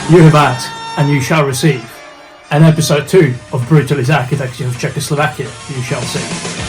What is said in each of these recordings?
You have asked, and you shall receive. And episode 2 of Brutalism Architecture of Czechoslovakia, you shall see.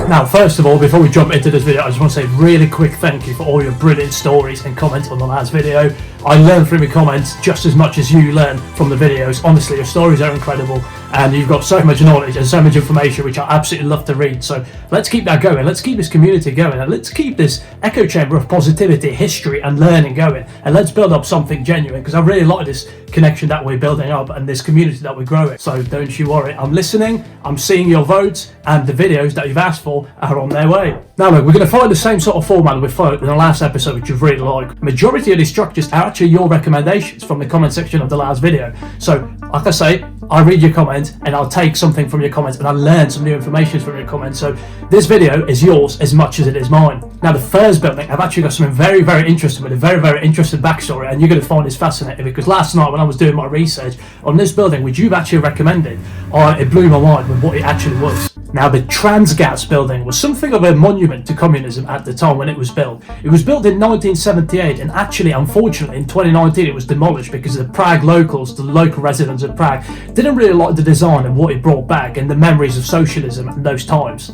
Now, first of all, before we jump into this video, I just want to say a really quick thank you for all your brilliant stories and comments on the last video. I learn from your comments just as much as you learn from the videos. Honestly, your stories are incredible and you've got so much knowledge and so much information which I absolutely love to read. So let's keep that going. Let's keep this community going and let's keep this echo chamber of positivity, history and learning going, and let's build up something genuine, because I really like this connection that we're building up and this community that we're growing. So don't you worry, I'm listening, I'm seeing your votes, and the videos that you've asked for are on their way. Now look, we're going to follow the same sort of format that we followed in the last episode, which you've really liked. Majority of these structures are actually your recommendations from the comment section of the last video. So like I say, I read your comments and I'll take something from your comments and I'll learn some new information from your comments. So this video is yours as much as it is mine. Now the first building, I've actually got something very, very interesting with a very, very interesting backstory, and you're going to find this fascinating, because last night when I was doing my research on this building, which you've actually recommended, it blew my mind with what it actually was. Now the Transgas building was something of a monument to communism at the time when it was built. It was built in 1978, and actually unfortunately in 2019 it was demolished because the Prague locals, the local residents of Prague, didn't really like the design and what it brought back and the memories of socialism in those times.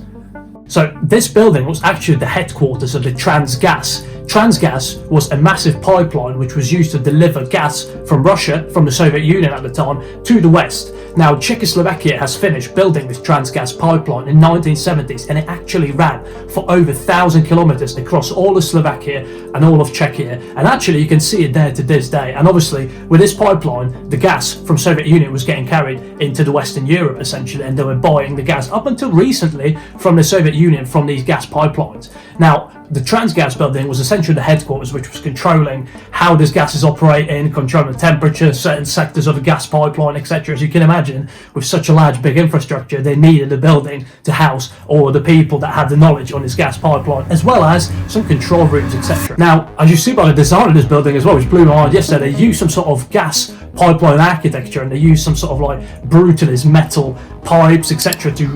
So this building was actually the headquarters of the Transgas. Transgas was a massive pipeline which was used to deliver gas from Russia, from the Soviet Union at the time, to the West. Now Czechoslovakia has finished building this Transgas pipeline in the 1970s, and it actually ran for over 1,000 kilometers across all of Slovakia and all of Czechia, and actually you can see it there to this day. And obviously with this pipeline, the gas from Soviet Union was getting carried into the Western Europe essentially, and they were buying the gas up until recently from the Soviet Union from these gas pipelines. Now the Transgas building was essentially the headquarters which was controlling how this gas is operating, controlling the temperature, certain sectors of the gas pipeline, etc. As you can imagine, with such a large big infrastructure, they needed a building to house all the people that had the knowledge on this gas pipeline, as well as some control rooms, etc. Now, as you see by the design of this building as well, which blew my mind yesterday, they used some sort of gas pipeline architecture, and they used some sort of like Brutalism metal pipes, etc. to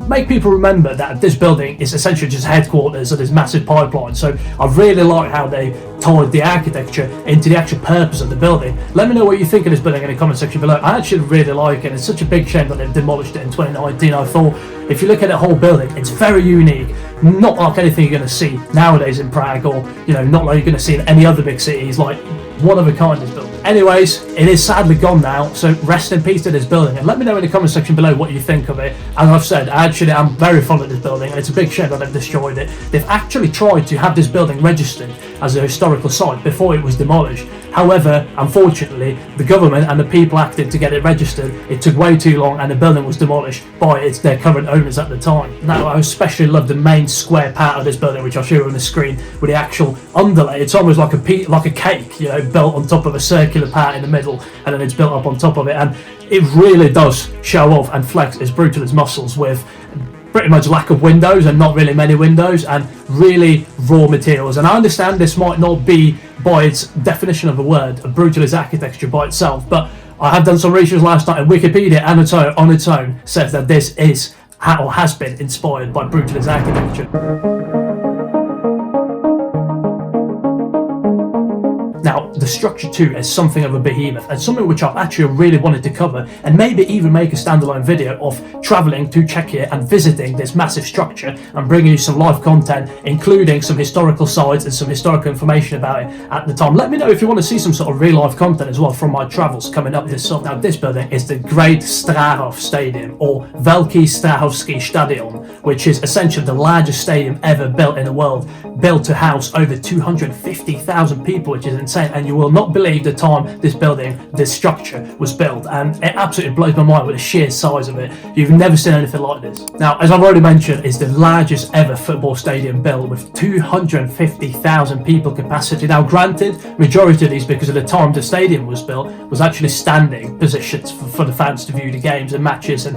make people remember that this building is essentially just headquarters of this massive pipeline. So I really like how they tied the architecture into the actual purpose of the building. Let me know what you think of this building in the comment section below. I actually really like it. It's such a big shame that they've demolished it in 2019. I thought if you look at the whole building, it's very unique, not like anything you're going to see nowadays in Prague, or not like you're going to see in any other big cities. Like, one of a kind, this building. Anyways, it is sadly gone now, so rest in peace to this building, and let me know in the comment section below what you think of it. As I've said, I'm very fond of this building, and it's a big shame that they've destroyed it. They've actually tried to have this building registered as a historical site before it was demolished. However, unfortunately, the government and the people acting to get it registered, it took way too long, and the building was demolished by their current owners at the time. Now, I especially love the main square part of this building, which I'll show you on the screen, with the actual underlay. It's almost like a cake, built on top of a circular part in the middle, and then it's built up on top of it, and it really does show off and flex its brutalist muscles with pretty much lack of windows and not really many windows, and really raw materials. And I understand this might not be, by its definition of a word, a brutalist architecture by itself, but I have done some research last night, and Wikipedia on its own says that this is or has been inspired by brutalist architecture. Now, the structure too is something of a behemoth, and something which I've actually really wanted to cover, and maybe even make a standalone video of travelling to Czechia and visiting this massive structure and bringing you some live content, including some historical sites and some historical information about it at the time. Let me know if you want to see some sort of real life content as well from my travels coming up this summer. Now, this building is the Great Strahov Stadium, or Velký Strahovský Stadion, which is essentially the largest stadium ever built in the world, built to house over 250,000 people, which is insane. And you will not believe the time this structure was built, and it absolutely blows my mind with the sheer size of it. You've never seen anything like this. Now, as I've already mentioned, it's the largest ever football stadium built with 250,000 people capacity. Now granted, majority of these, because of the time the stadium was built, was actually standing positions for the fans to view the games and matches, and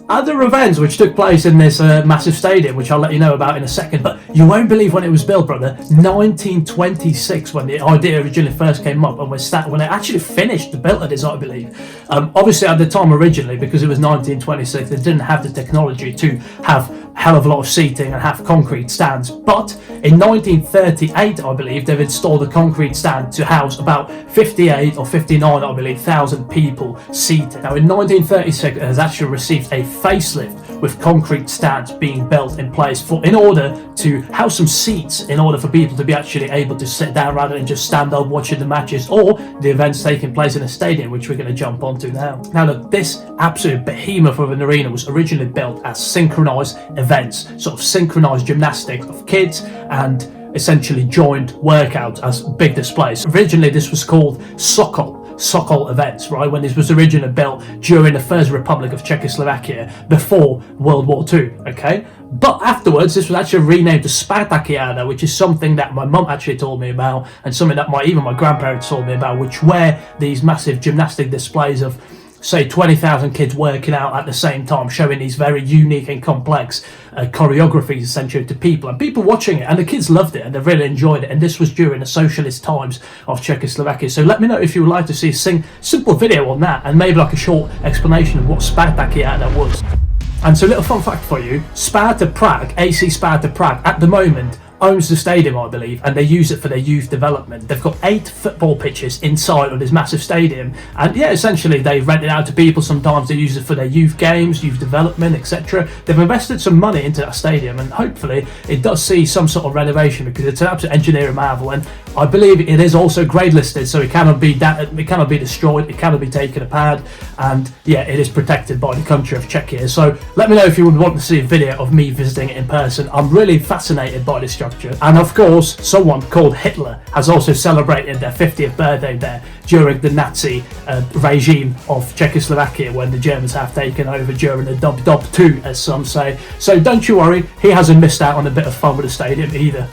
other events which took place in this massive stadium, which I'll let you know about in a second. But you won't believe when it was built, brother. 1926, when the idea originally first came up, and when it actually finished, the built it is, I believe. Obviously, at the time originally, because it was 1926, they didn't have the technology to have a hell of a lot of seating and have concrete stands. But in 1938, I believe, they've installed a concrete stand to house about 58 or 59, I believe, thousand people seated. Now, in 1936, it has actually received a facelift with concrete stands being built in place in order to house some seats, in order for people to be actually able to sit down rather than just stand up watching the matches or the events taking place in a stadium, which we're going to jump onto now. Now, look, this absolute behemoth of an arena was originally built as synchronized events, sort of synchronized gymnastics of kids and essentially joined workouts as big displays. Originally, this was called Sokol events, right, when this was originally built during the First Republic of Czechoslovakia before World War II, okay? But afterwards, this was actually renamed to Spartakiada, which is something that my mum actually told me about, and something that even my grandparents told me about, which were these massive gymnastic displays of, say, 20,000 kids working out at the same time, showing these very unique and complex choreographies essentially to people, and people watching it, and the kids loved it and they really enjoyed it. And this was during the socialist times of Czechoslovakia. So let me know if you would like to see a simple video on that, and maybe like a short explanation of what Spartakiada was. And so, a little fun fact for you: Sparta Prague, AC Sparta Prague, at the moment owns the stadium, I believe, and they use it for their youth development. They've got 8 football pitches inside of this massive stadium, and yeah, essentially they rent it out to people. Sometimes they use it for their youth games, youth development, etc. They've invested some money into that stadium, and hopefully it does see some sort of renovation, because it's an absolute engineering marvel, and I believe it is also grade listed, so it cannot be destroyed, it cannot be taken apart, and yeah, it is protected by the country of Czechia. So let me know if you would want to see a video of me visiting it in person. I'm really fascinated by this structure. And of course, someone called Hitler has also celebrated their 50th birthday there during the Nazi regime of Czechoslovakia, when the Germans have taken over during the Dub 2, as some say. So don't you worry, he hasn't missed out on a bit of fun with the stadium either.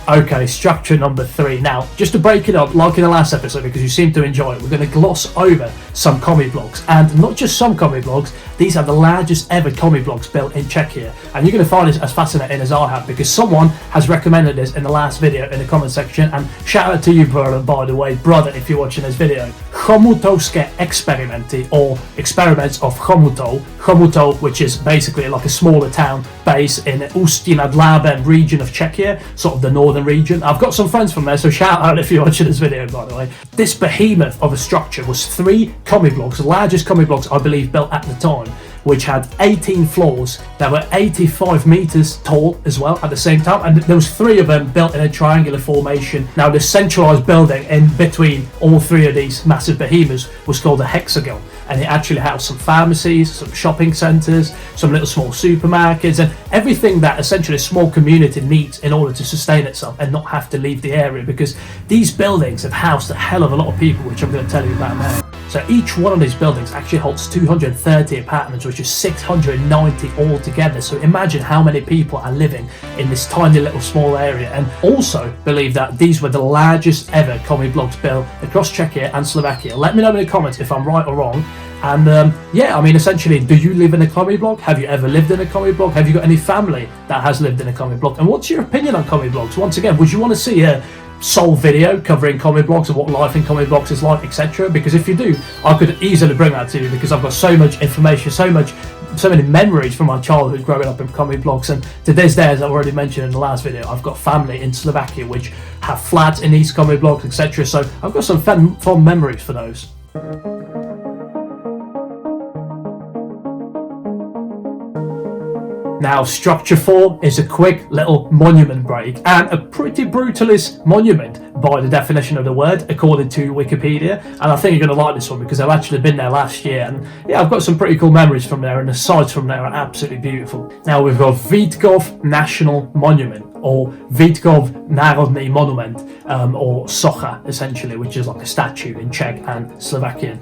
Okay, structure number 3. Now, just to break it up, like in the last episode, because you seem to enjoy it, we're going to gloss over some commie blocks, and not just some commie blocks, these are the largest ever commie blocks built in Czechia, and you're going to find this as fascinating as I have, because someone has recommended this in the last video in the comment section, and shout out to you, brother, by the way, brother, if you're watching this video. Chomutovské experimenty, or experiments of Chomutov. Chomutov, which is basically like a smaller town based in Ústí nad Labem region of Czechia, sort of the northern region. I've got some friends from there, so shout out if you're watching this video, by the way. This behemoth of a structure was 3 commie blocks, the largest commie blocks I believe built at the time, which had 18 floors that were 85 meters tall as well at the same time, and there was 3 of them built in a triangular formation. Now, the centralized building in between all 3 of these massive behemoths was called a hexagon, and it actually housed some pharmacies, some shopping centers, some little small supermarkets, and everything that essentially a small community needs in order to sustain itself and not have to leave the area, because these buildings have housed a hell of a lot of people, which I'm going to tell you about now. So each one of these buildings actually holds 230 apartments, which is 690 altogether. So imagine how many people are living in this tiny little small area. And also believe that these were the largest ever commie blocks built across Czechia and Slovakia. Let me know in the comments if I'm right or wrong. And yeah, I mean, essentially, do you live in a commie block? Have you ever lived in a commie block? Have you got any family that has lived in a commie block? And what's your opinion on commie blocks? Once again, would you want to see a sole video covering commie blocks and what life in commie blocks is like, etc.? Because if you do, I could easily bring that to you, because I've got so much information, so many memories from my childhood growing up in commie blocks. And to this day, as I already mentioned in the last video, I've got family in Slovakia which have flats in these commie blocks, etc. So I've got some fond memories for those. Now, structure 4 is a quick little monument break, and a pretty brutalist monument by the definition of the word, according to Wikipedia. And I think you're going to like this one, because I've actually been there last year, and yeah, I've got some pretty cool memories from there, and the sights from there are absolutely beautiful. Now, we've got Vítkov National Monument, or Vítkov Národní Monument, or Socha, essentially, which is like a statue in Czech and Slovakian.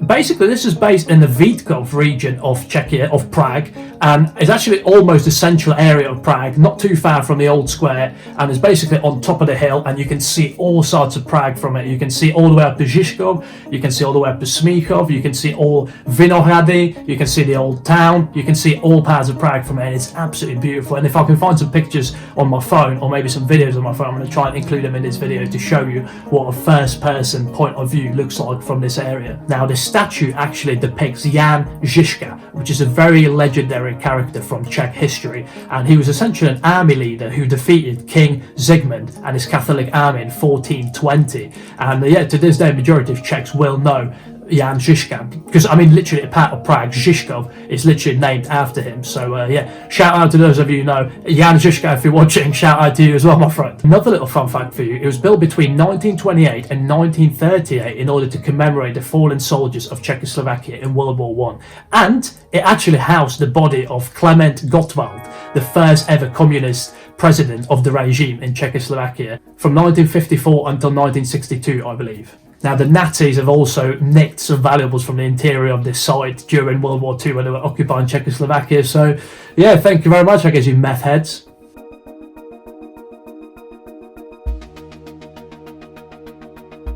Basically, this is based in the Vítkov region of Czechia, of Prague, and it's actually almost the central area of Prague, not too far from the old square, and it's basically on top of the hill, and you can see all sides of Prague from it. You can see all the way up to Žižkov, you can see all the way up to Smíchov, you can see all Vinohrady, you can see the old town, you can see all parts of Prague from it, and it's absolutely beautiful. And if I can find some pictures on my phone, or maybe some videos on my phone, I'm going to try and include them in this video to show you what a first-person point of view looks like from this area. Now, this statue actually depicts Jan Žižka, which is a very legendary character from Czech history, and he was essentially an army leader who defeated King Zygmunt and his Catholic army in 1420. And yeah, to this day, majority of Czechs will know Jan Žižka, because I mean literally a part of Prague, Žižkov, is literally named after him. So yeah, shout out to those of you who know Jan Žižka. If you're watching, shout out to you as well, my friend. Another little fun fact for you: it was built between 1928 and 1938 in order to commemorate the fallen soldiers of Czechoslovakia in World War I, and it actually housed the body of Klement Gottwald, the first ever communist president of the regime in Czechoslovakia from 1954 until 1962, I believe. Now, the Nazis have also nicked some valuables from the interior of this site during World War II when they were occupying Czechoslovakia. So, yeah, thank you very much, I guess, you meth heads.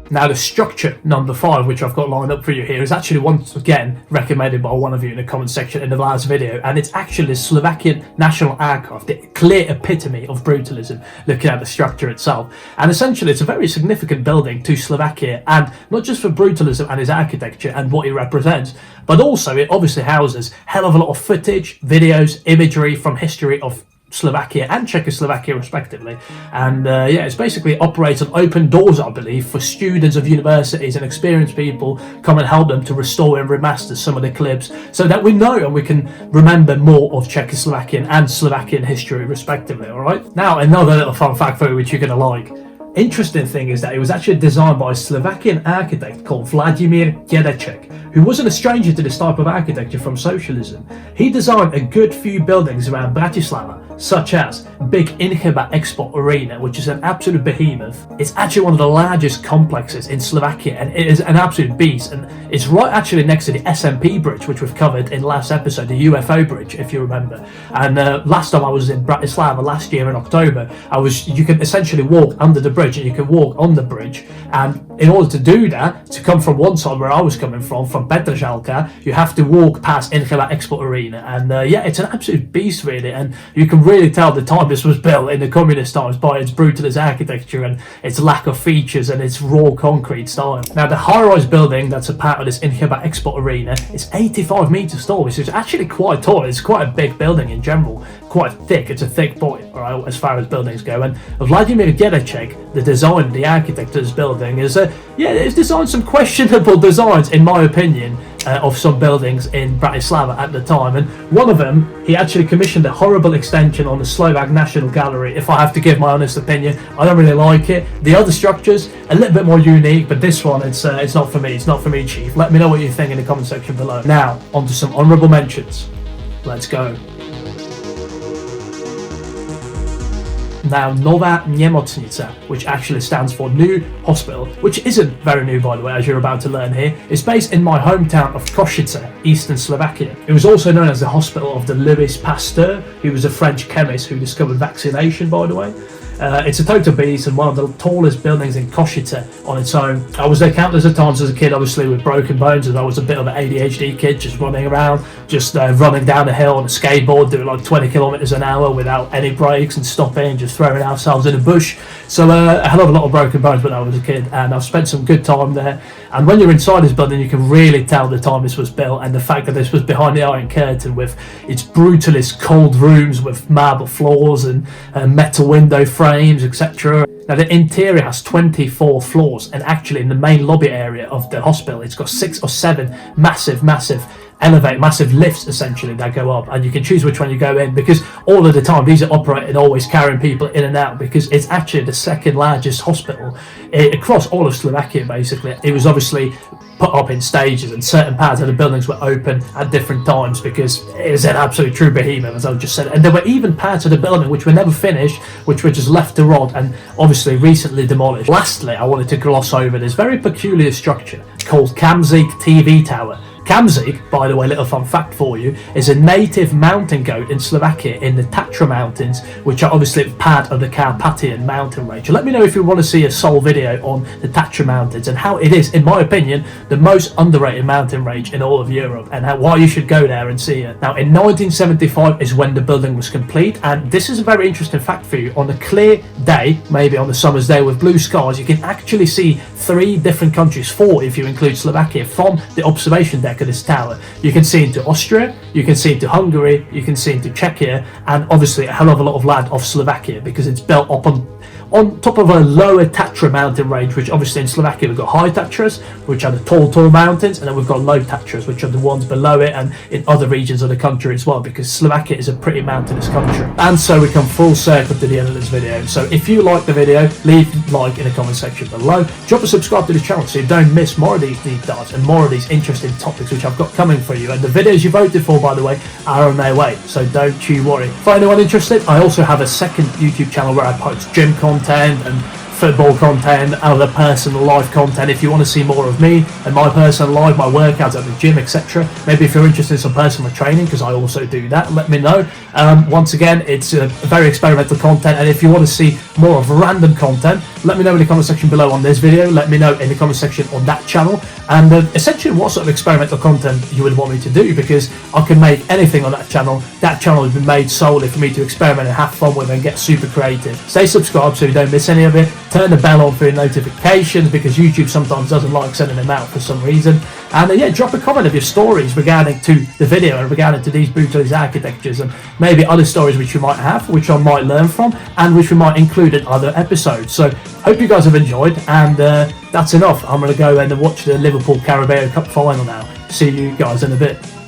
Now, the structure number 5, which I've got lined up for you here, is actually once again recommended by one of you in the comment section in the last video, and it's actually the Slovakian National Archive, the clear epitome of brutalism, looking at the structure itself. And essentially, it's a very significant building to Slovakia, and not just for brutalism and its architecture and what it represents, but also it obviously houses hell of a lot of footage, videos, imagery from history of Slovakia and Czechoslovakia respectively, and yeah, it's basically operates on open doors, I believe, for students of universities and experienced people come and help them to restore and remaster some of the clips so that we know and we can remember more of Czechoslovakian and Slovakian history respectively. Alright, now another little fun fact for you which you're gonna like. Interesting thing is that it was actually designed by a Slovakian architect called Vladimír Dědeček, who wasn't a stranger to this type of architecture from socialism. He designed a good few buildings around Bratislava, such as big Incheba Expo Arena, which is an absolute behemoth. It's actually one of the largest complexes in Slovakia, and it is an absolute beast, and it's right actually next to the SMP bridge, which we've covered in last episode, the UFO bridge, if you remember. And last time I was in Bratislava last year in October, you can essentially walk under the bridge and you can walk on the bridge, and in order to do that, to come from one side where I was coming from Petržalka, you have to walk past Incheba Expo Arena, and yeah, it's an absolute beast really, and you can really tell the time this was built in the communist times by its brutalist architecture and its lack of features and its raw concrete style. Now, the high-rise building that's a part of this Incheba Expo Arena is 85 meters tall, which is actually quite tall. It's quite a big building in general, quite thick. It's a thick boy, right, as far as buildings go. And Vladimír Dědeček, the designer, the architect of this building, is yeah, it's designed some questionable designs, in my opinion, of some buildings in Bratislava at the time. And one of them, he actually commissioned a horrible extension on the Slovak National Gallery. If I have to give my honest opinion, I don't really like it. The other structures, a little bit more unique, but this one, it's not for me. It's not for me, Chief. Let me know what you think in the comment section below. Now, on to some honourable mentions. Let's go. Now, Nova Nemocnica, which actually stands for New Hospital, which isn't very new, by the way, as you're about to learn here, is based in my hometown of Košice, eastern Slovakia. It was also known as the Hospital of the Louis Pasteur, who was a French chemist who discovered vaccination, by the way. It's a total beast and one of the tallest buildings in Košice on its own. I was there countless of times as a kid, obviously with broken bones, as I was a bit of an ADHD kid, just running around, just running down a hill on a skateboard, doing like 20 kilometers an hour without any brakes and stopping, just throwing ourselves in a bush. So a hell of a lot of broken bones when I was a kid, and I've spent some good time there. And when you're inside this building, you can really tell the time this was built and the fact that this was behind the Iron Curtain, with its brutalist cold rooms with marble floors and metal window frames, etc. Now, the interior has 24 floors, and actually in the main lobby area of the hospital, it's got 6 or 7 massive massive lifts essentially that go up, and you can choose which one you go in, because all of the time these are operating, always carrying people in and out, because it's actually the second largest hospital across all of Slovakia. Basically, it was obviously put up in stages, and certain parts of the buildings were open at different times because it is an absolute true behemoth, as I've just said. And there were even parts of the building which were never finished, which were just left to rot and obviously recently demolished. Lastly, I wanted to gloss over this very peculiar structure called Kamzik TV Tower. Kamzik, by the way, little fun fact for you, is a native mountain goat in Slovakia in the Tatra Mountains, which are obviously part of the Carpathian mountain range. Let me know if you want to see a sole video on the Tatra Mountains and how it is, in my opinion, the most underrated mountain range in all of Europe, and why you should go there and see it. Now, in 1975 is when the building was complete, and this is a very interesting fact for you. On a clear day, maybe on a summer's day with blue skies, you can actually see 3 different countries, 4 if you include Slovakia, from the observation deck of this tower. You can see into Austria, you can see into Hungary, you can see into Czechia, and obviously a hell of a lot of land of Slovakia, because it's built up on top of a lower Tatra mountain range, which obviously in Slovakia we've got high Tatras, which are the tall mountains, and then we've got low Tatras, which are the ones below it, and in other regions of the country as well, because Slovakia is a pretty mountainous country. And so we come full circle to the end of this video. So if you like the video, leave a like in the comment section below, drop a subscribe to the channel so you don't miss more of these deep dives and more of these interesting topics which I've got coming for you. And the videos you voted for, by the way, are on their way, so don't you worry. For anyone interested, I also have a second YouTube channel where I post gym content and football content, other personal life content. If you want to see more of me and my personal life, my workouts at the gym, etc., maybe if you're interested in some personal training, because I also do that, let me know. Once again, it's a very experimental content, and if you want to see more of random content, let me know in the comment section below on this video, let me know in the comment section on that channel, and essentially what sort of experimental content you would want me to do, because I can make anything on that channel. That channel has been made solely for me to experiment and have fun with and get super creative. Stay subscribed so you don't miss any of it. Turn the bell on for your notifications, because YouTube sometimes doesn't like sending them out for some reason. And yeah, drop a comment of your stories regarding to the video and regarding to these Brutalism architectures, and maybe other stories which you might have, which I might learn from, and which we might include in other episodes. So hope you guys have enjoyed, and that's enough. I'm going to go and watch the Liverpool Carabao Cup final now. See you guys in a bit.